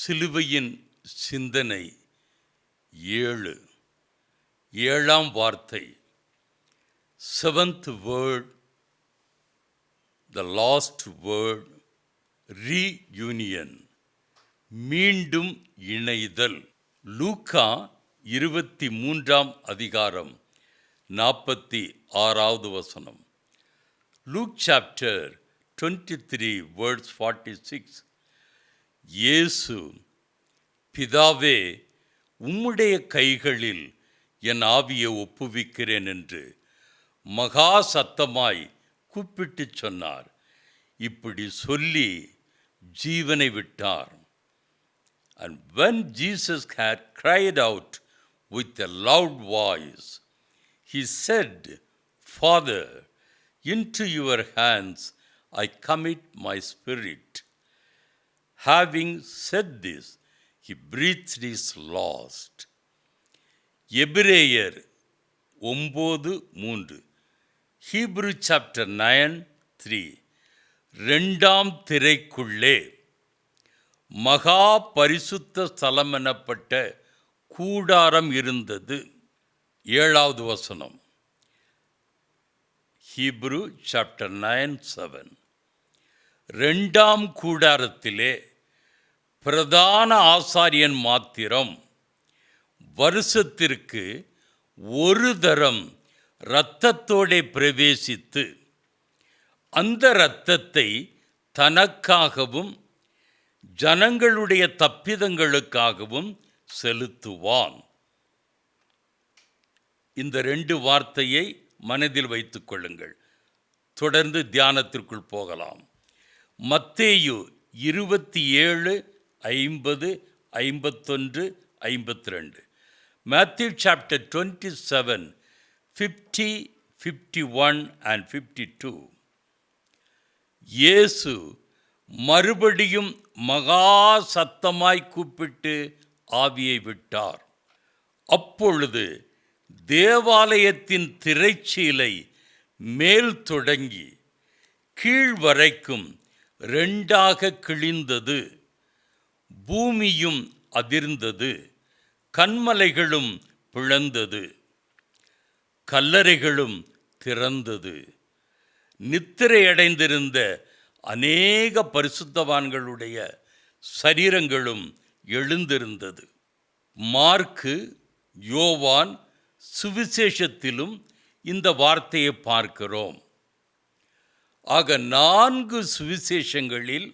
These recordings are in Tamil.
சிலுவையின் சிந்தனை 7ஆம் வார்த்தை, seventh word, the last word, reunion, மீண்டும் இணைதல். லூக்கா 23ஆம் அதிகாரம் 46வது வசனம். Luke chapter 23 verse 46. இயேசு, பிதாவே, உம்முடைய கைகளில் என் ஆவியை ஒப்புவிக்கிறேன் என்று மகா சத்தமாய் கூப்பிட்டு சொன்னார். இப்படி சொல்லி ஜீவனை விட்டார். And when Jesus had cried out with a loud voice, he said, Father, into your hands I commit my spirit. Having said this, he breathed his last. எபிரேயர் 9:3, Hebrew chapter 9:3. 2ஆம் திரைக்குள்ளே மகா பரிசுத்த ஸ்தலம் எனப்பட்ட கூடாரம் இருந்தது. 7வது வசனம், Hebrew chapter 9:7. 2ஆம் கூடாரத்திலே பிரதான ஆசாரியன் மாத்திரம் வருஷத்திற்கு ஒரு தரம் இரத்தத்தோடே பிரவேசித்து அந்த இரத்தத்தை தனக்காகவும் ஜனங்களுடைய தப்பிதங்களுக்காகவும் செலுத்துவான். இந்த 2 வார்த்தையை மனதில் வைத்துக் கொள்ளுங்கள். தொடர்ந்து தியானத்திற்குள் போகலாம். மத்தேயு 27:50-51-52. Matthew chapter 27:50, 51 and 52. இயேசு மறுபடியும் மகா சத்தமாய் கூப்பிட்டு ஆவியை விட்டார். அப்பொழுது தேவாலயத்தின் திரைச்சீலை மேல் தொடங்கி கீழ் வரைக்கும் 2ஆக கிழிந்தது. பூமியும் அதிர்ந்தது, கன்மலைகளும் பிளந்தது, கல்லறைகளும் திறந்தது. நித்திரையடைந்திருந்த அநேக பரிசுத்தவான்களுடைய சரீரங்களும் எழுந்திருந்தது. மார்க்கு, யோவான் சுவிசேஷத்திலும் இந்த வார்த்தையை பார்க்கிறோம். ஆக 4 சுவிசேஷங்களில்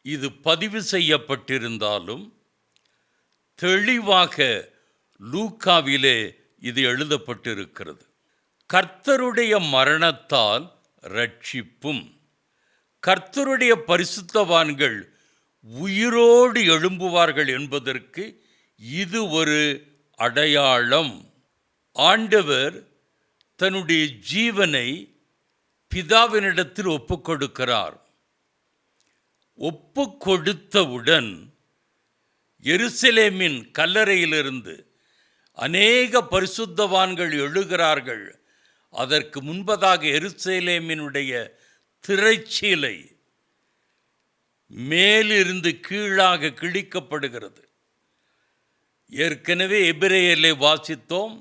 இது பதிவு செய்யப்பட்டிருந்தாலும் தெளிவாக லூக்காவிலே இது எழுதப்பட்டிருக்கிறது. கர்த்தருடைய மரணத்தால் ரட்சிப்பும், கர்த்தருடைய பரிசுத்தவான்கள் உயிரோடு எழும்புவார்கள் என்பதற்கு இது ஒரு அடையாளம். ஆண்டவர் தன்னுடைய ஜீவனை பிதாவினிடத்தில் ஒப்புக்கொடுக்கிறார். ஒப்புக்கொடுத்தவுடன் எருசலேமின் கல்லறையிலிருந்து அநேக பரிசுத்தவான்கள் எழுகிறார்கள். அதற்கு முன்பதாக எருசலேமினுடைய திரைச்சீலை மேலிருந்து கீழாக கிழிக்கப்படுகிறது. ஏற்கனவே எபிரேயரிலே வாசித்தோம்,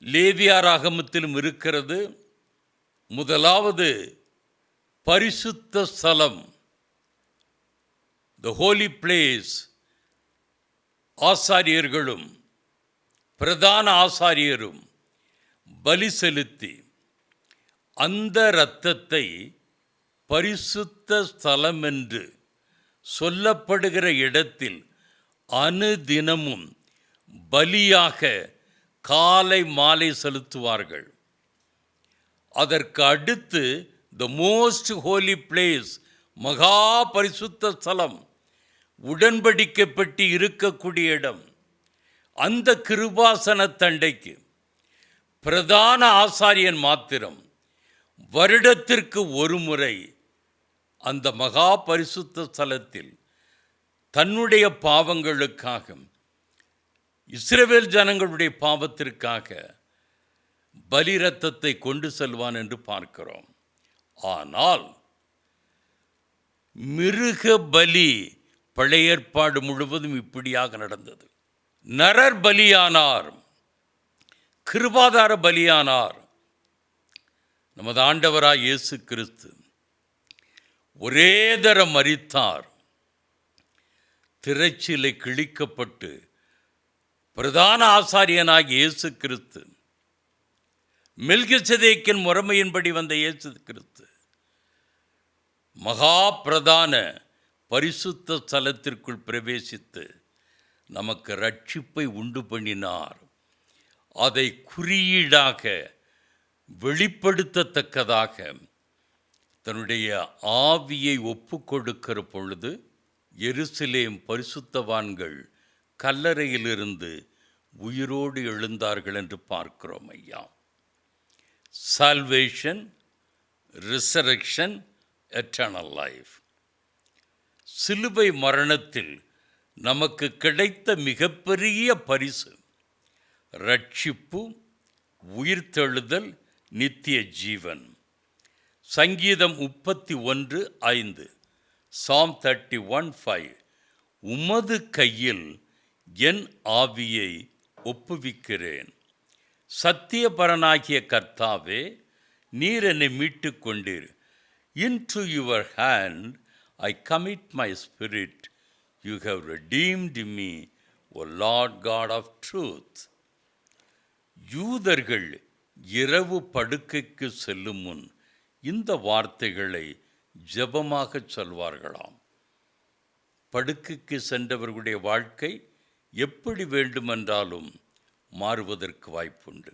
லேவியராகமத்திலும் இருக்கிறது. முதலாவது பரிசுத்த ஸ்தலம், த ஹோலி பிளேஸ், ஆசாரியர்களும் பிரதான ஆசாரியரும் பலி செலுத்தி அந்த இரத்தத்தை பரிசுத்த ஸ்தலம் என்று சொல்லப்படுகிற இடத்தில் அனுதினமும் பலியாக காலை மாலை செலுத்துவார்கள். அதற்கு அடுத்து த மோஸ்ட் ஹோலி பிளேஸ், மகா பரிசுத்த ஸ்தலம், உடன்படிக்கை பெட்டி இருக்கக்கூடிய இடம். அந்த கிருபாசன தண்டைக்கு பிரதான ஆசாரியன் மாத்திரம் வருடத்திற்கு ஒரு முறை அந்த மகா பரிசுத்த ஸ்தலத்தில் தன்னுடைய பாவங்களுக்காக, இஸ்ரவேல் ஜனங்களுடைய பாவத்திற்காக பலி இரத்தத்தை கொண்டு செல்வான் என்று பார்க்கிறோம். ஆனால் மிருக பலி பழைய ஏற்பாடு முழுவதும் இப்படியாக நடந்தது. நரர் பலியானார், கிருபாதார பலியானார். நமது ஆண்டவராய் இயேசு கிறிஸ்து ஒரே தரம் மரித்தார். திரைச்சிலை கிழிக்கப்பட்டு பிரதான ஆசாரியனாகிய இயேசு கிறிஸ்து, மெல்கிசேதேக்கின் முறைமையின்படி வந்த இயேசு கிறிஸ்து மகா பிரதான பரிசுத்த ஸ்தலத்திற்குள் பிரவேசித்து நமக்கு ரட்சிப்பை உண்டு பண்ணினார். அதை குறியீடாக வெளிப்படுத்தத்தக்கதாக தன்னுடைய ஆவியை ஒப்பு கொடுக்கிற பொழுது எருசலேம் பரிசுத்தவான்கள் கல்லறையிலிருந்து உயிரோடு எழுந்தார்கள் என்று பார்க்கிறோம். ஐயா, சால்வேஷன், ரிசரக்ஷன், எட்டர்னல் லைஃப். சிலுவை மரணத்தில் நமக்கு கிடைத்த மிகப்பெரிய பரிசு ரட்சிப்பு, உயிர்த்தெழுதல், நித்திய ஜீவன். சங்கீதம் 31:5, Psalm 31:5, உமது கையில் என் ஆவியை ஒப்புவிக்கிறேன். சத்தியபரனாகிய கர்த்தாவே, நீர் என்னை மீட்டு கொண்டீர். Into your hand I commit my spirit. You have redeemed me, O Lord God of truth. யூதர்கள் இரவு படுக்கைக்கு செல்லும் முன் இந்த வார்த்தைகளை ஜெபமாக சொல்வார்களாம். படுக்கைக்கு சென்றவர்களுடைய வாழ்க்கை எப்படி வேண்டுமென்றாலும் மாறுவதற்கு வாய்ப்புண்டு.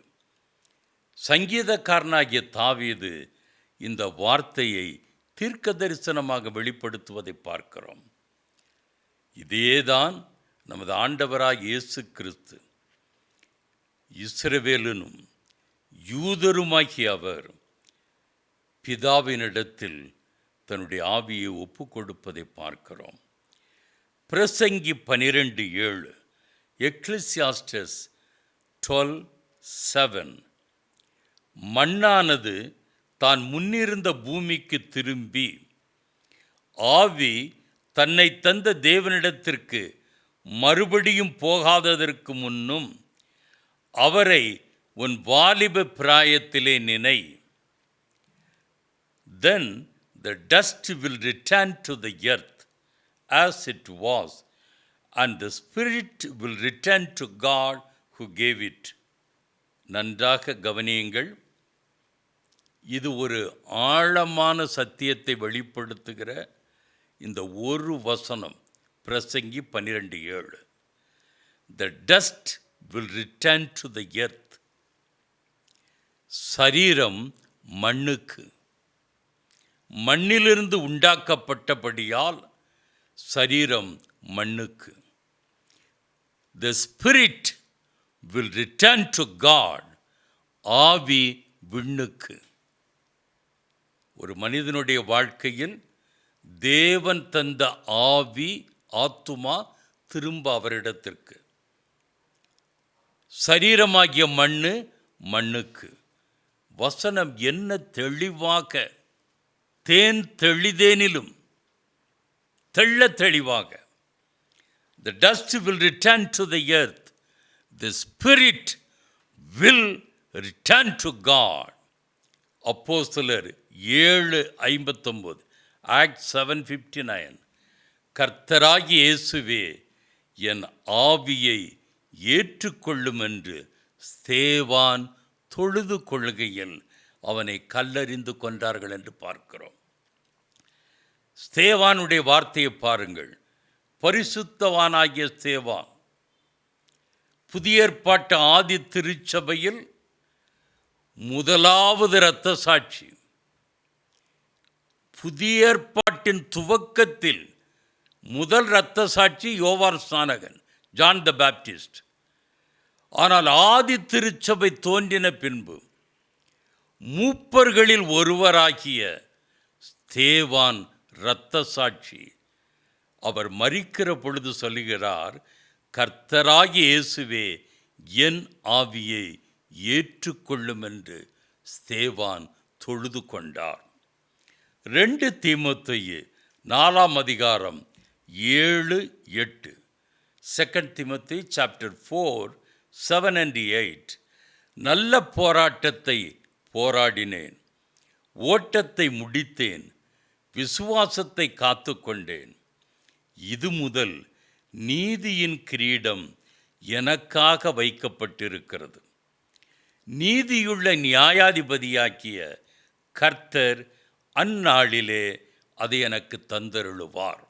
சங்கீதக்காரனாகிய தாவீது இந்த வார்த்தையை தீர்க்க தரிசனமாக வெளிப்படுத்துவதை பார்க்கிறோம். இதேதான் நமது ஆண்டவராய் இயேசு கிறிஸ்து. இஸ்ரவேலனும் யூதருமாகிய அவர் பிதாவினிடத்தில் தன்னுடைய ஆவியை ஒப்பு கொடுப்பதை பார்க்கிறோம். பிரசங்கி 12:7, எக்லிசியாஸ்டஸ் 12:7, மண்ணானது தான் முன்னிருந்த பூமிக்கு திரும்பி ஆவி தன்னை தந்த தேவனிடத்திற்கு மறுபடியும் போகாததற்கு முன்னும் அவரை உன் வாலிப பிராயத்திலே நினை. Then the dust will return to the earth as it was, and the spirit will return to God who gave it. நன்றாக கவனியுங்கள். இது ஒரு ஆழமான சத்தியத்தை வெளிப்படுத்துகிற இந்த ஒரு வசனம். பிரசங்கி 12:7, the dust will return to the earth. சரீரம் மண்ணுக்கு, மண்ணிலிருந்து உண்டாக்கப்பட்டபடியால் சரீரம் மண்ணுக்கு. The spirit will return to God. ஆவி விண்ணுக்கு. ஒரு மனிதனுடைய வாழ்க்கையில் தேவன் தந்த ஆவி, ஆத்துமா திரும்ப அவரிடத்திற்கு. சரீரமாகிய மண்ணு மண்ணுக்கு. வசனம் என்ன தெளிவாக, தேன் தெளிதேனிலும் தெள்ள தெளிவாக, the dust will return to the earth, the spirit will return to God. அப்போஸ்தலர் 7:59, Acts 7:59, கர்த்தராகிய இயேசுவே என் ஆவியை ஏற்றுக்கொள்ளும் என்று ஸ்தேவான் தொழுது கொள்கையில் அவனை கல்லறிந்து கொண்டார்கள் என்று பார்க்கிறோம். ஸ்தேவானுடைய வார்த்தையை பாருங்கள். பரிசுத்தவானாகிய ஸ்தேவான் புதிய ஏற்பாட்டு ஆதி திருச்சபையில் முதலாவது இரத்த சாட்சி. புதிய ஏற்பாட்டின் துவக்கத்தில் முதல் இரத்த சாட்சி யோவான் ஸ்நானகன், ஜான் த பேப்டிஸ்ட். ஆனால் ஆதி திருச்சபை தோன்றின பின்பு மூப்பர்களில் ஒருவராகிய ஸ்தேவான் இரத்த சாட்சி. அவர் மரிக்கிற பொழுது சொல்லுகிறார், கர்த்தராகிய இயேசுவே என் ஆவியை ஏற்றுக்கொள்ளும் என்று ஸ்தேவான் தொழுது கொண்டார். 2 தீமோத்தேயு 4 7-8. 2 Timothy chapter 4, 7 and 8. நல்ல போராட்டத்தை போராடினேன், ஓட்டத்தை முடித்தேன், விசுவாசத்தை காத்துக்கொண்டேன். இது முதல் நீதியின் கிரீடம் எனக்காக வைக்கப்பட்டிருக்கிறது. நீதியுள்ள நியாயாதிபதியாக்கிய கர்த்தர் அந்நாளிலே அதை எனக்கு தந்தருளுவார்.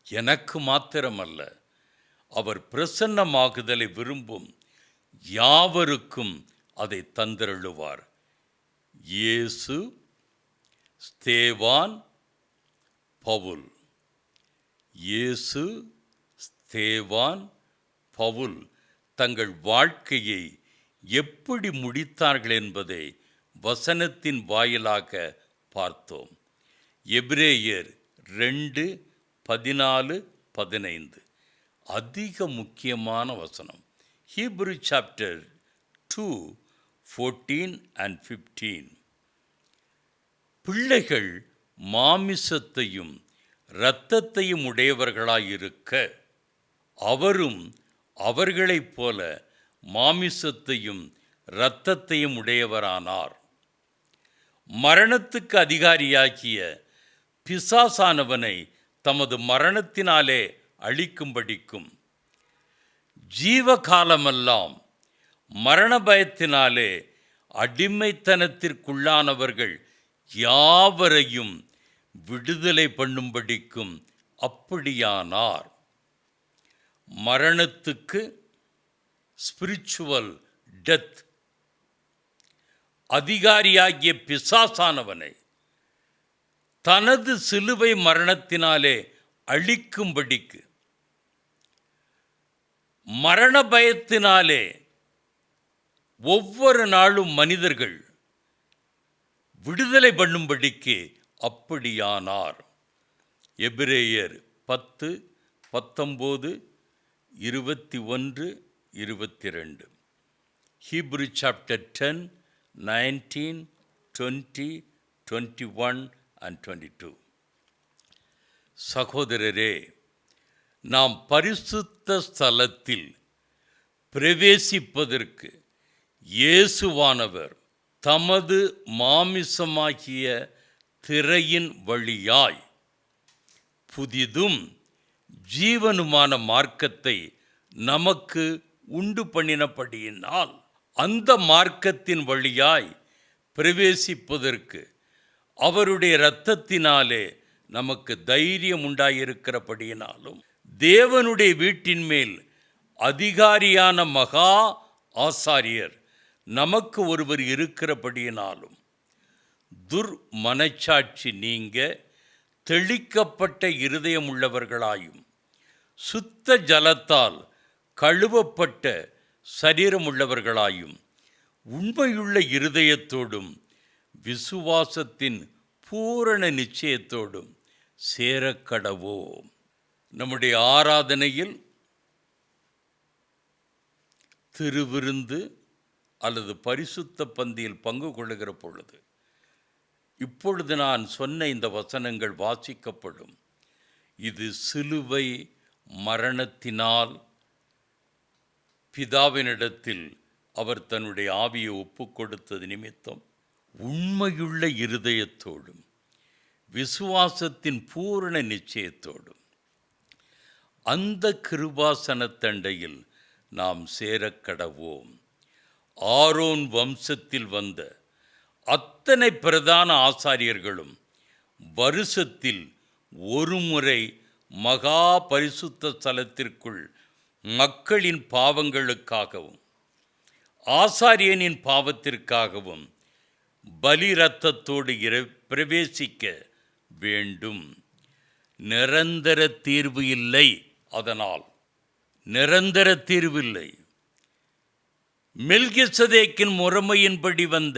எனக்கு மாத்திரமல்ல, அவர் பிரசன்னமாகுதலை விரும்பும் யாவருக்கும் அதை தந்தருளுவார். இயேசு, ஸ்தேவான், பவுல். இயேசு, ஸ்தேவான், பவுல் தங்கள் வாழ்க்கையை எப்படி முடித்தார்கள் என்பதை வசனத்தின் வாயிலாக பார்த்தோம். எபிரேயர் 2:14-15 அதிக முக்கியமான வசனம். Hebrew chapter 2:14 and 15. பிள்ளைகள் மாமிசத்தையும் இரத்தத்தையும் உடையவர்களாயிருக்க அவரும் அவர்களைப் போல மாமிசத்தையும் இரத்தத்தையும் உடையவரானார். மரணத்துக்கு அதிகாரியாகிய பிசாசானவனை தமது மரணத்தினாலே அழிக்கும்படிக்கும் ஜீவகாலமெல்லாம் மரண பயத்தினாலே அடிமைத்தனத்திற்குள்ளானவர்கள் யாவரையும் விடுதலை பண்ணும்படிக்கும் அப்படியானார். மரணத்துக்கு ஸ்பிரிச்சுவல் டெத் அதிகாரியாகிய பிசாசானவனை தனது சிலுவை மரணத்தினாலே அழிக்கும்படிக்கு, மரண பயத்தினாலே ஒவ்வொரு நாளும் மனிதர்கள் விடுதலை பண்ணும்படிக்கு அப்படியானார். எபிரேயர் 10:19-21-22. Hebrew chapter 10:19, 20, 21 and 22. சகோதரரே, நாம் பரிசுத்த ஸ்தலத்தில் பிரவேசிப்பதற்கு இயேசுவானவர் தமது மாமிசமாகிய திரையின் வழியாய் புதிதும் ஜீவனுமான மார்க்கத்தை நமக்கு உண்டு பண்ணினபடியினால், அந்த மார்க்கத்தின் வழியாய் பிரவேசிப்பதற்கு அவருடைய இரத்தத்தினாலே நமக்கு தைரியம் உண்டாயிருக்கிறபடியினாலும், தேவனுடைய வீட்டின் மேல் அதிகாரியான மகா ஆசாரியர் நமக்கு ஒருவர் இருக்கிறபடியினாலும், துர்மனச்சாட்சி நீங்க தெளிக்கப்பட்ட இருதயம் உள்ளவர்களாயும் சுத்த ஜலத்தால் கழுவப்பட்ட சரீரம் உள்ளவர்களாயும் உண்மையுள்ள இருதயத்தோடும் விசுவாசத்தின் பூரண நிச்சயத்தோடும் சேரக்கடவோம். நம்முடைய ஆராதனையில் திருவிருந்து அல்லது பரிசுத்த பந்தியில் பங்கு கொள்ளுகிற பொழுது இப்பொழுது நான் சொன்ன இந்த வசனங்கள் வாசிக்கப்படும். இது சிலுவை மரணத்தினால் பிதாவினிடத்தில் அவர் தன்னுடைய ஆவியை ஒப்புக் கொடுத்தது நிமித்தம் உண்மையுள்ள இருதயத்தோடும் விசுவாசத்தின் பூரண நிச்சயத்தோடும் அந்த கிருபாசனத்தண்டையில் நாம் சேரக்கடவோம். ஆரோன் வம்சத்தில் வந்த அத்தனை பிரதான ஆசாரியர்களும் வருஷத்தில் ஒரு முறை மகா பரிசுத்த ஸ்தலத்திற்குள் மக்களின் பாவங்களுக்காகவும் ஆசாரியனின் பாவத்திற்காகவும் பலி இரத்தத்தோடு பிரவேசிக்க வேண்டும். நிரந்தர தீர்வு இல்லை. அதனால் நிரந்தர தீர்வில்லை. மெல்கிசதேக்கின் முறைமையின்படி வந்த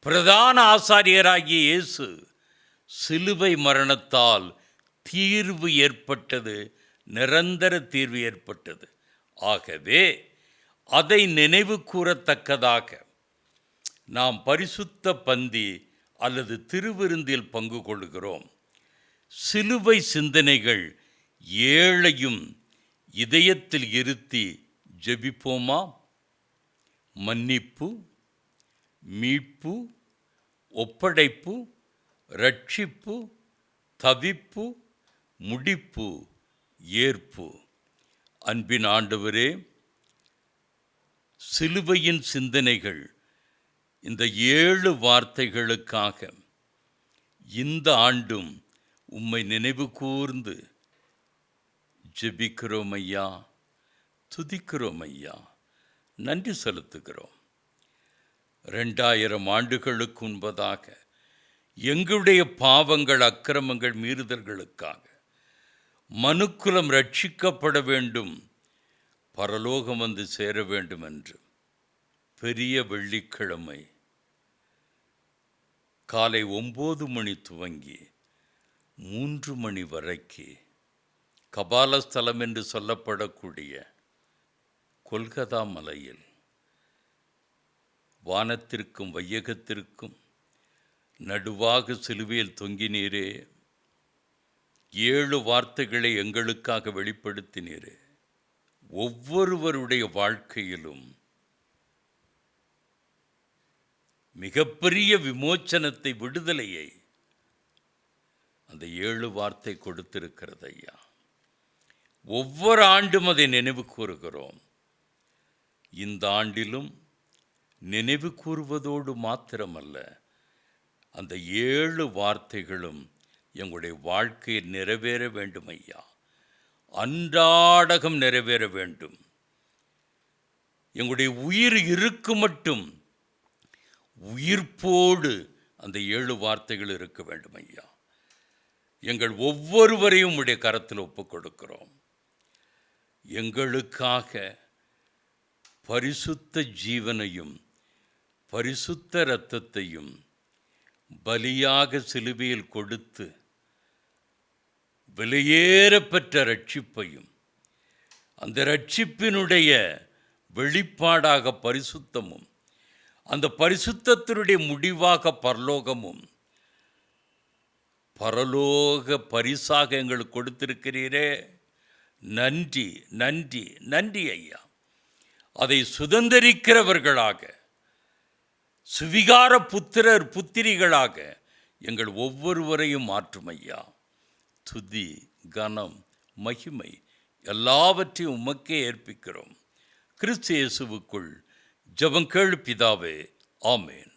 பிரதான ஆசாரியராகிய இயேசு சிலுவை மரணத்தால் தீர்வு ஏற்பட்டது, நிரந்தர தீர்வு ஏற்பட்டது. ஆகவே அதை நினைவு கூறத்தக்கதாக நாம் பரிசுத்த பந்தி அல்லது திருவிருந்தில் பங்கு கொள்கிறோம். சிலுவை சிந்தனைகள் ஏழையும் இதயத்தில் இருத்தி ஜெபிப்போமா? மன்னிப்பு, மீட்பு, ஒப்படைப்பு, ரட்சிப்பு, தவிப்பு, முடிப்பு, ஏற்பு. அன்பின் ஆண்டவரே, சிலுவையின் சிந்தனைகள் இந்த 7 வார்த்தைகளுக்காக இந்த ஆண்டும் உம்மை நினைவு கூர்ந்து ஜெபிக்கிறோம் ஐயா, துதிக்கிறோம் ஐயா, நன்றி செலுத்துகிறோம். 2000 ஆண்டுகளுக்கு முன்பதாக எங்களுடைய பாவங்கள், அக்கிரமங்கள், மீறுதல்களுக்காக மனுக்குலம் ரட்சிக்கப்பட வேண்டும், பரலோகம் வந்து சேர வேண்டும் என்று பெரிய வெள்ளிக்கிழமை காலை 9 மணி துவங்கி 3 மணி வரைக்கு கபாலஸ்தலம் என்று சொல்லப்படக்கூடிய கொல்கதா மலையில் வானத்திற்கும் வையகத்திற்கும் நடுவாக சிலுவையில் தொங்கினீரே. 7 வார்த்தைகளை எங்களுக்காக வெளிப்படுத்தினீரே. ஒவ்வொருவருடைய வாழ்க்கையிலும் மிகப்பெரிய விமோச்சனத்தை, விடுதலையை அந்த 7 வார்த்தை கொடுத்திருக்கிறது ஐயா. ஒவ்வொரு ஆண்டும் அதை நினைவு கூறுகிறோம். இந்த ஆண்டிலும் நினைவு கூறுவதோடு மாத்திரமல்ல, அந்த 7 வார்த்தைகளும் எங்களுடைய வாழ்க்கையில் நிறைவேற வேண்டும் ஐயா. அன்றாடகம் நிறைவேற வேண்டும். எங்களுடைய உயிர் இருக்கு மட்டும் உயிர்ப்போடு அந்த 7 வார்த்தைகள் இருக்க வேண்டும் ஐயா. எங்கள் ஒவ்வொருவரையும் உடைய கரத்தில் ஒப்புக் கொடுக்கிறோம். எங்களுக்காக பரிசுத்த ஜீவனையும் பரிசுத்த இரத்தத்தையும் பலியாக சிலுவையில் கொடுத்து விலையேறப்பெற்ற ரட்சிப்பையும், அந்த ரட்சிப்பினுடைய வெளிப்பாடாக பரிசுத்தமும், அந்த பரிசுத்தத்தினுடைய முடிவாக பரலோகமும், பரலோக பரிசாக எங்களுக்கு கொடுத்திருக்கிறீரே. நன்றி, நன்றி, நன்றி ஐயா. அதை சுதந்திரிக்கிறவர்களாக, சுவிகார புத்திரர் புத்திரிகளாக எங்கள் ஒவ்வொருவரையும் மாற்றும் ஐயா. துதி, கனம், மகிமை எல்லாவற்றையும் உமக்கே ஏற்பிக்கிறோம். கிறிஸ்து இயேசுவுக்குள் ஜெபம் கேளு பிதாவே. ஆமென்.